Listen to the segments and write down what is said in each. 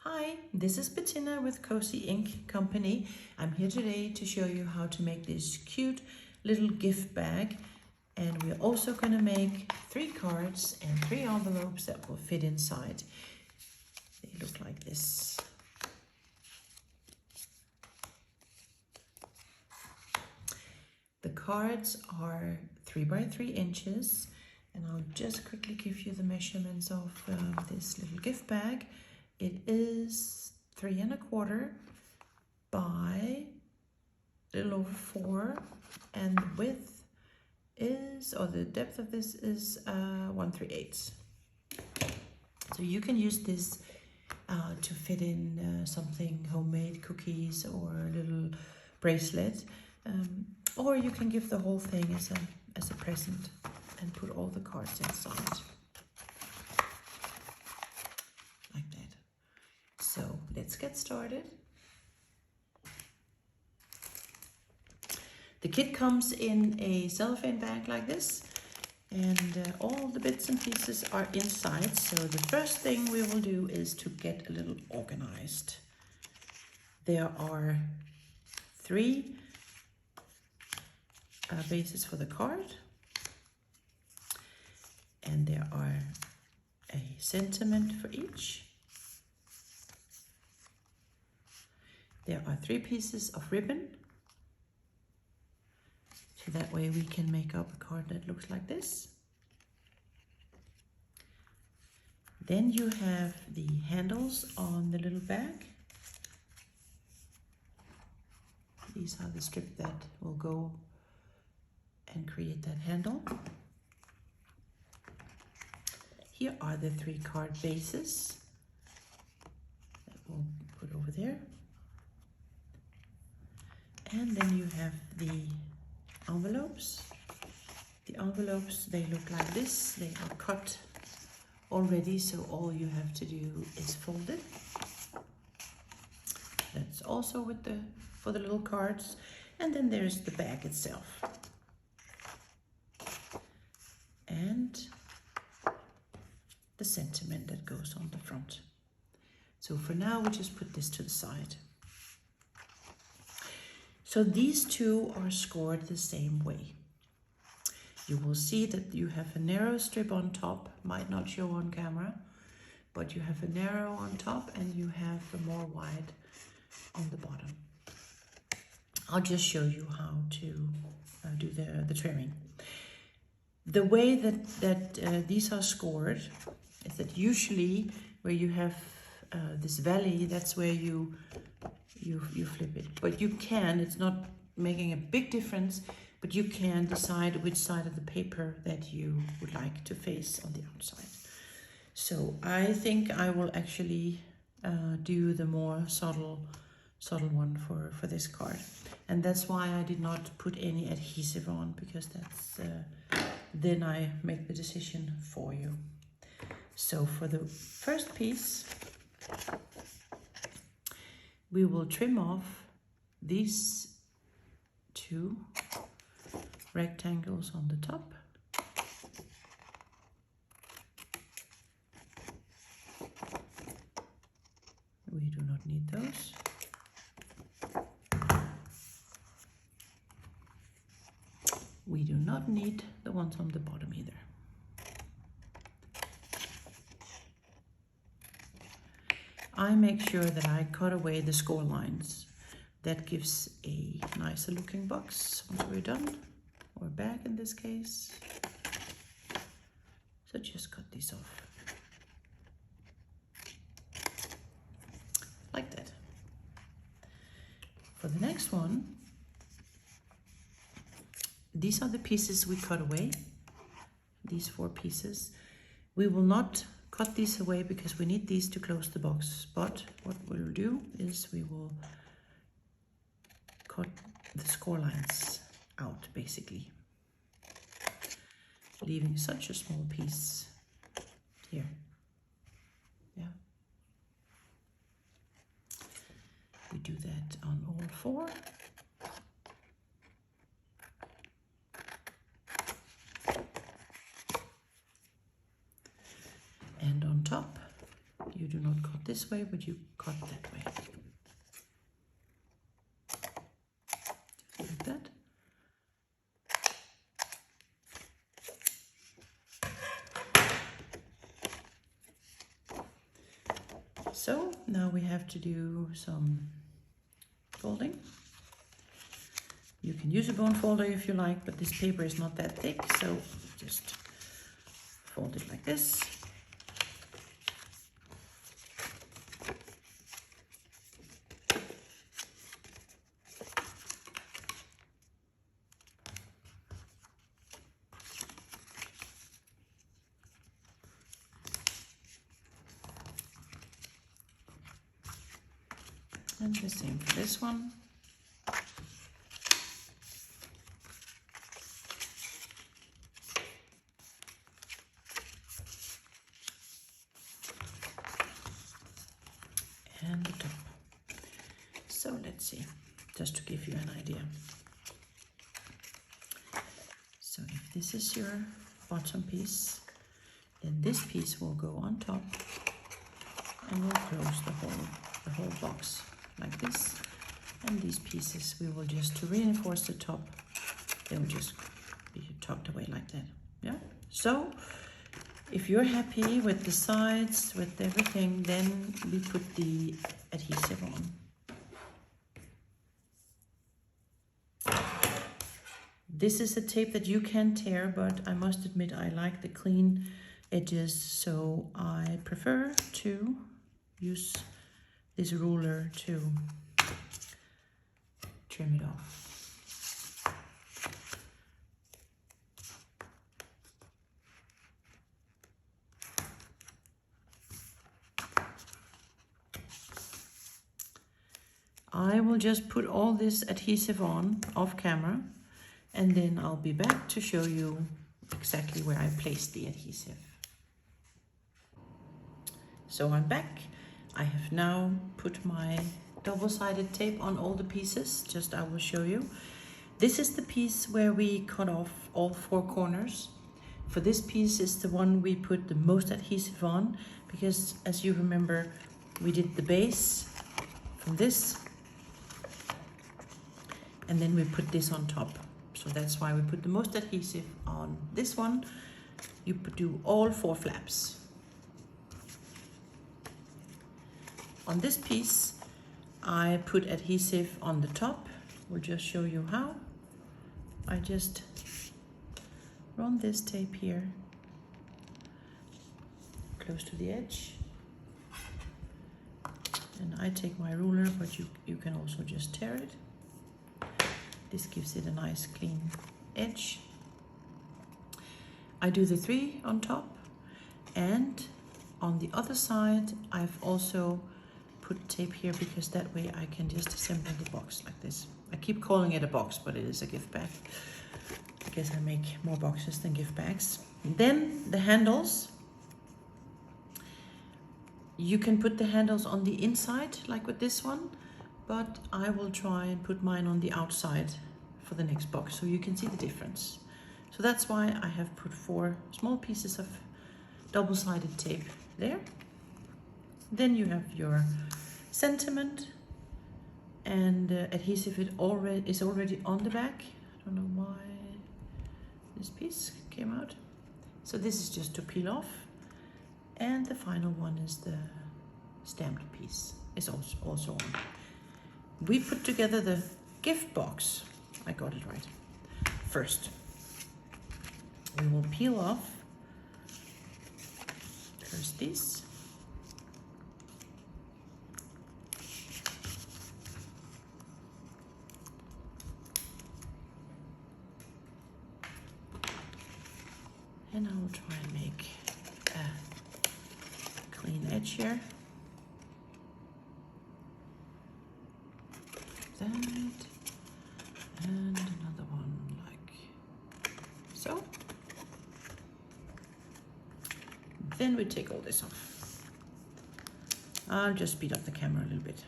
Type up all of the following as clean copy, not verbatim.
Hi, this is Bettina with Cozy Ink Company. I'm here today to show you how to make this cute little gift bag. And we're also going to make 3 cards and 3 envelopes that will fit inside. They look like this. The cards are 3 by 3 inches. And I'll just quickly give you the measurements of this little gift bag. It is 3 1/4 by a little over 4, and the width is, or the depth of this is 1/3. So you can use this to fit in something homemade, cookies or a little bracelet, or you can give the whole thing as a present and put all the cards inside. Like that. So let's get started. The kit comes in a cellophane bag like this, and all the bits and pieces are inside. So the first thing we will do is to get a little organized. There are 3 bases for the card, and there are a sentiment for each. There are 3 pieces of ribbon, so that way we can make up a card that looks like this. Then you have the handles on the little bag. These are the strip that will go and create that handle. Here are the 3 card bases that we'll put over there. And then you have the envelopes. The envelopes, they look like this. They are cut already, so all you have to do is fold it. That's also for the little cards. And then there's the bag itself. And the sentiment that goes on the front. So for now, we just put this to the side. So these 2 are scored the same way. You will see that you have a narrow strip on top, might not show on camera, but you have a narrow on top and you have a more wide on the bottom. I'll just show you how to do the trimming. The way that these are scored is that usually where you have this valley, that's where you flip it. But you can, it's not making a big difference, but you can decide which side of the paper that you would like to face on the outside. So I think I will actually do the more subtle one for this card. And that's why I did not put any adhesive on, because that's then I make the decision for you. So for the first piece, we will trim off these 2 rectangles on the top. We do not need those. We do not need the ones on the bottom either. I make sure that I cut away the score lines. That gives a nicer looking box once we're done, or bag in this case. So just cut these off. Like that. For the next one, these are the pieces we cut away. These 4 pieces. We will not cut these away because we need these to close the box. But what we'll do is we will cut the score lines out, basically, leaving such a small piece here. Yeah. We do that on all 4. And on top, you you do not cut this way, but you cut that way. Just like that. So now we have to do some folding. You can use a bone folder if you like, but this paper is not that thick, so just fold it like this. And the same for this one. And the top. So let's see, just to give you an idea. So if this is your bottom piece, then this piece will go on top and we'll close the whole box like this. And these pieces we will just, to reinforce the top, they will just be tucked away like that. Yeah. So if you're happy with the sides, with everything, then we put the adhesive on. This is a tape that you can tear, but I must admit I like the clean edges, so I prefer to use this ruler to trim it off. I will just put all this adhesive on off camera, and then I'll be back to show you exactly where I placed the adhesive. So I'm back. I have now put my double-sided tape on all the pieces, just I will show you. This is the piece where we cut off all 4 corners. For this piece is the one we put the most adhesive on, because as you remember, we did the base from this, and then we put this on top. So that's why we put the most adhesive on this one. You do all 4 flaps. On this piece, I put adhesive on the top. We'll just show you how. I just run this tape here close to the edge. And I take my ruler, but you can also just tear it. This gives it a nice clean edge. I do the 3 on top, and on the other side I've also put tape here, because that way I can just assemble the box like this. I keep calling it a box, but it is a gift bag. I guess I make more boxes than gift bags. Then the handles. You can put the handles on the inside, like with this one, but I will try and put mine on the outside for the next box, so you can see the difference. So that's why I have put 4 small pieces of double-sided tape there. Then you have your sentiment, and adhesive is already on the back. I don't know why this piece came out. So this is just to peel off. And the final one is the stamped piece, is also on. We put together the gift box. I got it right. First, we will peel off first this. And I will try and make a clean edge here. That, and another one like so. Then we take all this off. I'll just speed up the camera a little bit.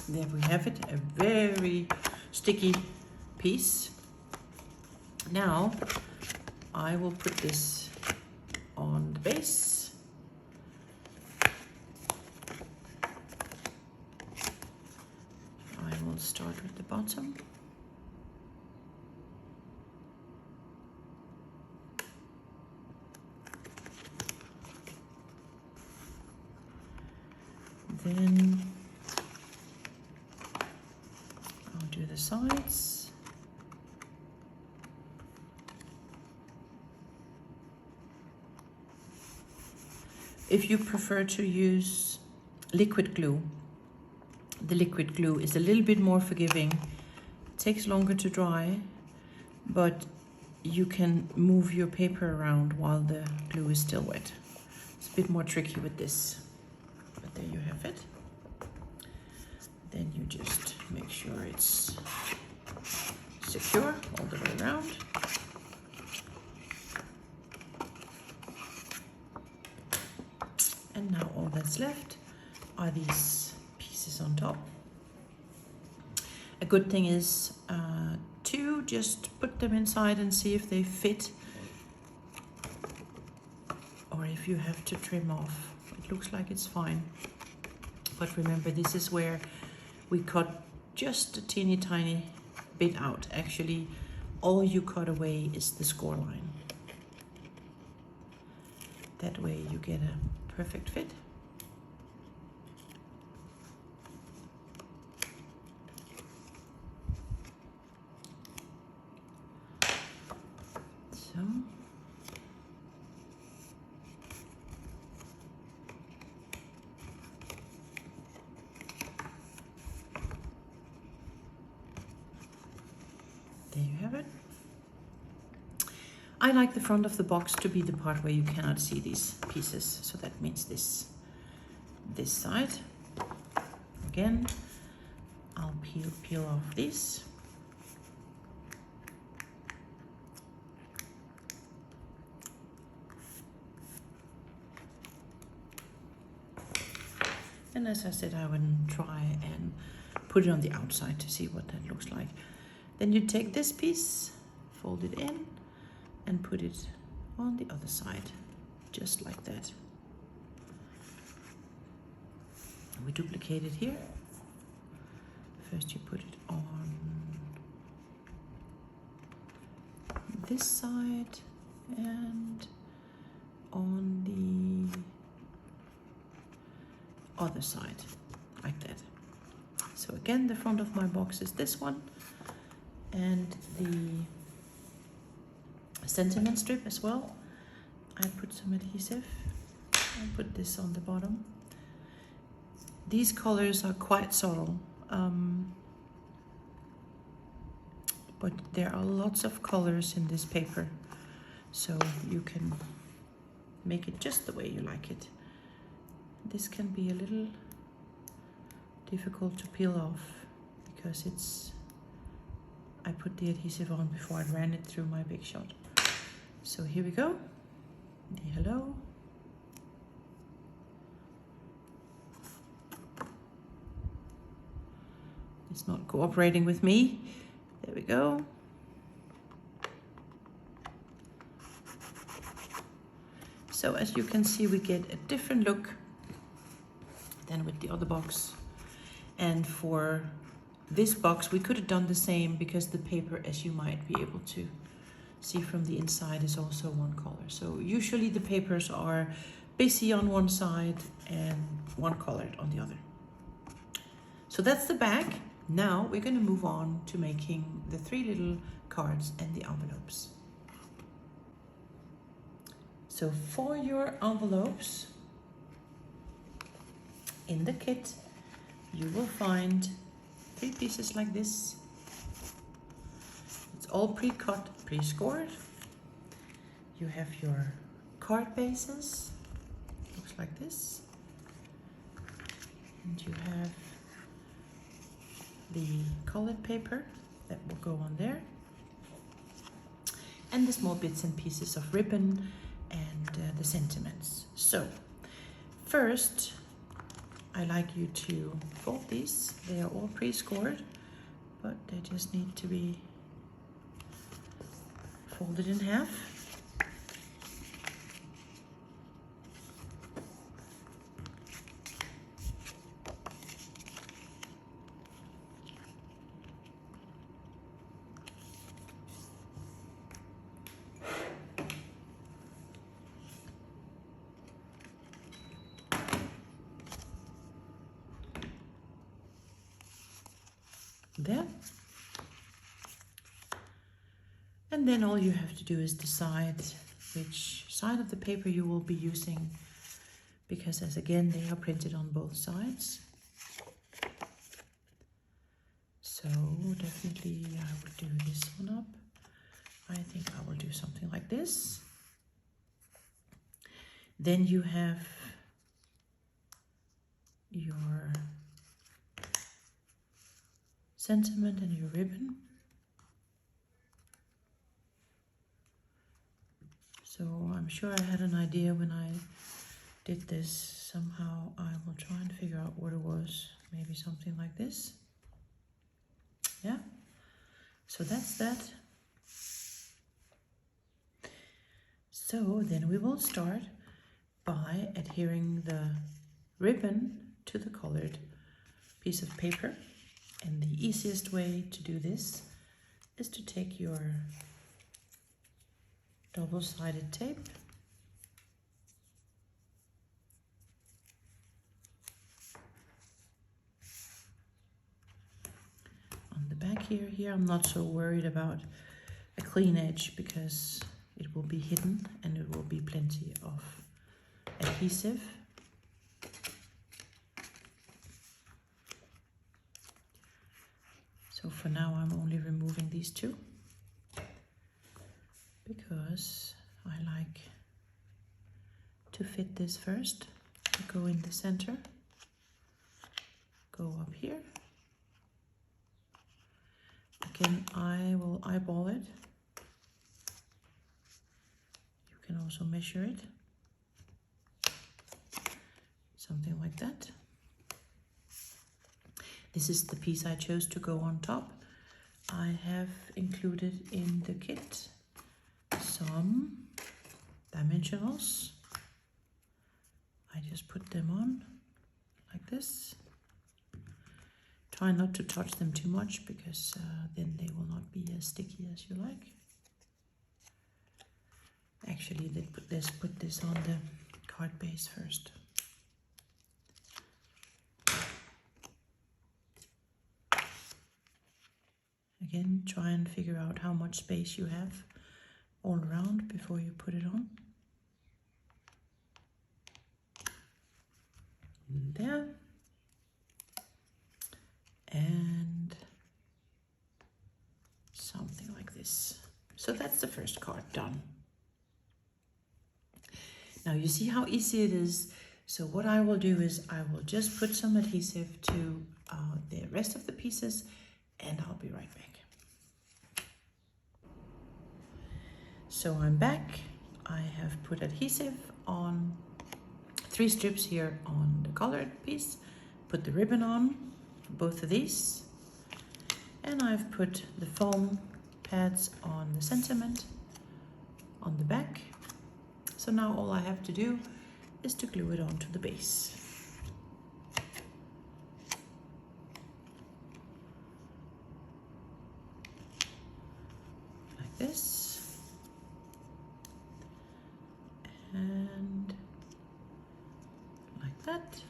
There we have it, a very sticky piece. Now I will put this on the base. I will start with the bottom. Then I'll do the sides. If you prefer to use liquid glue, the liquid glue is a little bit more forgiving. It takes longer to dry, but you can move your paper around while the glue is still wet. It's a bit more tricky with this, but there you have it. Then you just make sure it's secure all the way around. And now all that's left are these pieces on top. A good thing is to just put them inside and see if they fit, or if you have to trim off. It looks like it's fine. But remember, this is where we cut just a teeny tiny bit out. Actually, all you cut away is the score line. That way you get a perfect fit. So there you have it. I like the front of the box to be the part where you cannot see these pieces. So that means this side. Again, I'll peel off these. And as I said, I would try and put it on the outside to see what that looks like. Then you take this piece, fold it in, and put it on the other side, just like that. We duplicate it here. First you put it on this side and on the other side, like that. So again, the front of my box is this one, and the sentiment strip as well. I put some adhesive. I put this on the bottom. These colors are quite subtle, but there are lots of colors in this paper, so you can make it just the way you like it. This can be a little difficult to peel off because I put the adhesive on before I ran it through my Big Shot. So here we go, the hello. It's not cooperating with me. There we go. So as you can see, we get a different look than with the other box. And for this box, we could have done the same because the paper, as you might be able to see from the inside, is also one color. So usually the papers are busy on one side and one colored on the other. So that's the back. Now we're going to move on to making the 3 little cards and the envelopes. So for your envelopes, in the kit, you will find 3 pieces like this. It's all pre-cut, pre-scored. You have your card bases, looks like this. And you have the colored paper that will go on there. And the small bits and pieces of ribbon and the sentiments. So first, I like you to fold these. They are all pre-scored, but they just need to be fold it in half. There. And then all you have to do is decide which side of the paper you will be using, because as again they are printed on both sides. So definitely I would do this one up. I think I will do something like this. Then you have your sentiment and your ribbon. So I'm sure I had an idea when I did this. Somehow I will try and figure out what it was. Maybe something like this. Yeah. So that's that. So then we will start by adhering the ribbon to the colored piece of paper. And the easiest way to do this is to take your double-sided tape on the back here. Here I'm not so worried about a clean edge because it will be hidden and it will be plenty of adhesive. So for now I'm only removing these two because I like to fit this first. Go in the center, go up here. Again, I will eyeball it. You can also measure it. Something like that. This is the piece I chose to go on top. I have included in the kit some dimensionals. I just put them on like this. Try not to touch them too much because then they will not be as sticky as you like. Actually, let's put this on the card base first. Again, try and figure out how much space you have all around before you put it on. There. And something like this. So that's the first card done. Now you see how easy it is. So what I will do is I will just put some adhesive to the rest of the pieces and I'll be right back. So I'm back. I have put adhesive on 3 strips here on the colored piece, put the ribbon on for both of these, and I've put the foam pads on the sentiment on the back. So now all I have to do is to glue it onto the base. Like this. And like that.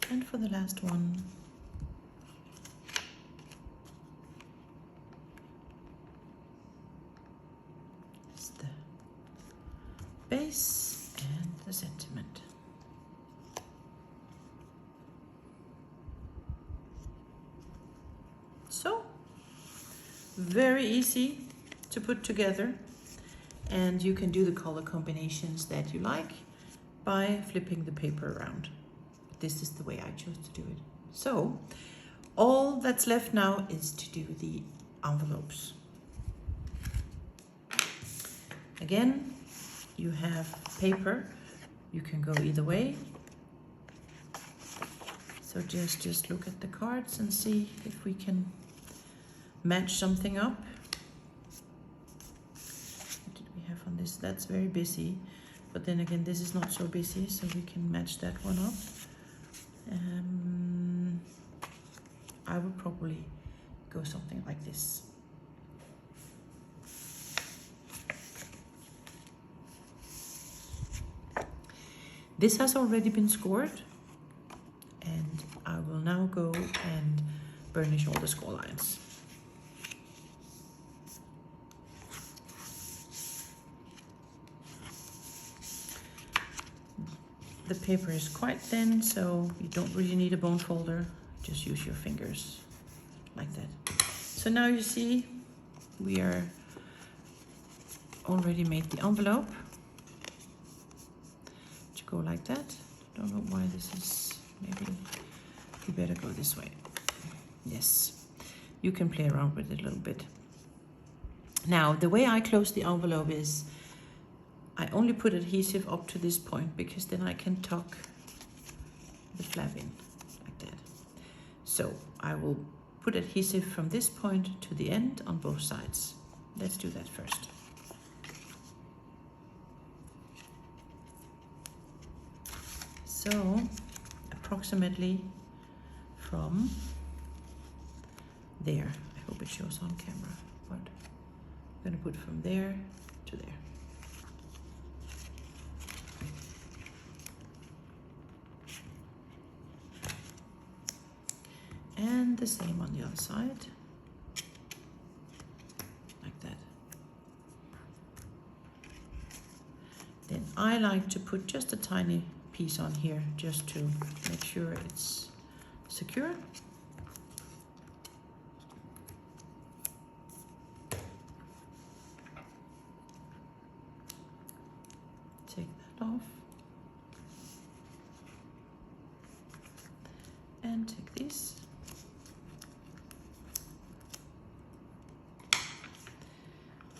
And for the last one, it's the base and the sentiment. So, very easy to put together. And you can do the color combinations that you like by flipping the paper around. This is the way I chose to do it. So all that's left now is to do the envelopes. Again, you have paper. You can go either way. So just look at the cards and see if we can match something up. That's very busy, but then again, this is not so busy, so we can match that one up. I would probably go something like this. This has already been scored, and I will now go and burnish all the score lines. The paper is quite thin, so you don't really need a bone folder. Just use your fingers like that. So now you see we are already made the envelope. To go like that. Don't know why this is, maybe you better go this way. Yes, you can play around with it a little bit. Now, the way I close the envelope is I only put adhesive up to this point, because then I can tuck the flap in like that. So I will put adhesive from this point to the end on both sides. Let's do that first. So approximately from there, I hope it shows on camera, but I'm going to put from there to there. And the same on the other side, like that. Then I like to put just a tiny piece on here, just to make sure it's secure. Take that off. And take this.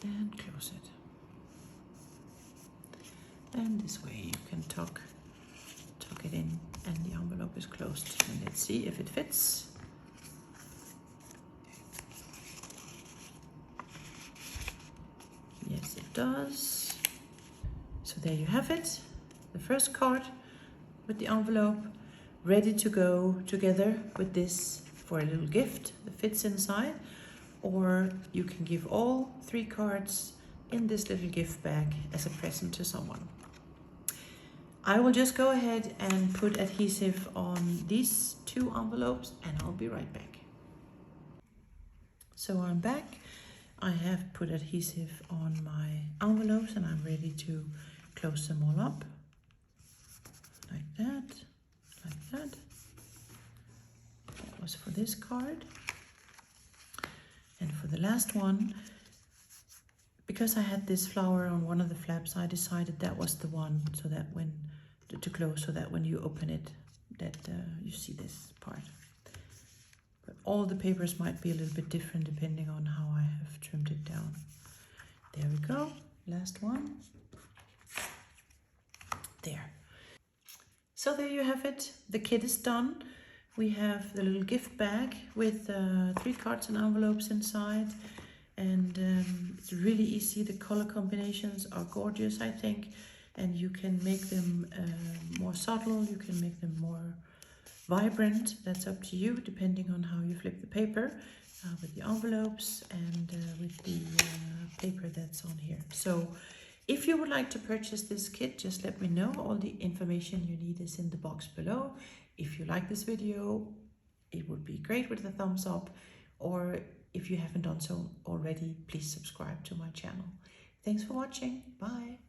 And close it. And this way you can tuck it in, and the envelope is closed. And let's see if it fits. Yes, it does. So there you have it. The first card with the envelope, ready to go together with this for a little gift that fits inside. Or you can give all 3 cards in this little gift bag as a present to someone. I will just go ahead and put adhesive on these 2 envelopes, and I'll be right back. So I'm back. I have put adhesive on my envelopes, and I'm ready to close them all up. Like that, like that. That was for this card. And for the last one, because I had this flower on one of the flaps, I decided that was the one, so that when to close, so that when you open it, that you see this part. But all the papers might be a little bit different depending on how I have trimmed it down. There we go, last one. There. So there you have it. The kit is done. We have the little gift bag with 3 cards and envelopes inside, and it's really easy. The color combinations are gorgeous, I think, and you can make them more subtle, you can make them more vibrant. That's up to you, depending on how you flip the paper, with the envelopes and with the paper that's on here. So if you would like to purchase this kit, just let me know. All the information you need is in the box below. If you like this video, it would be great with a thumbs up, or if you haven't done so already, please subscribe to my channel. Thanks for watching. Bye.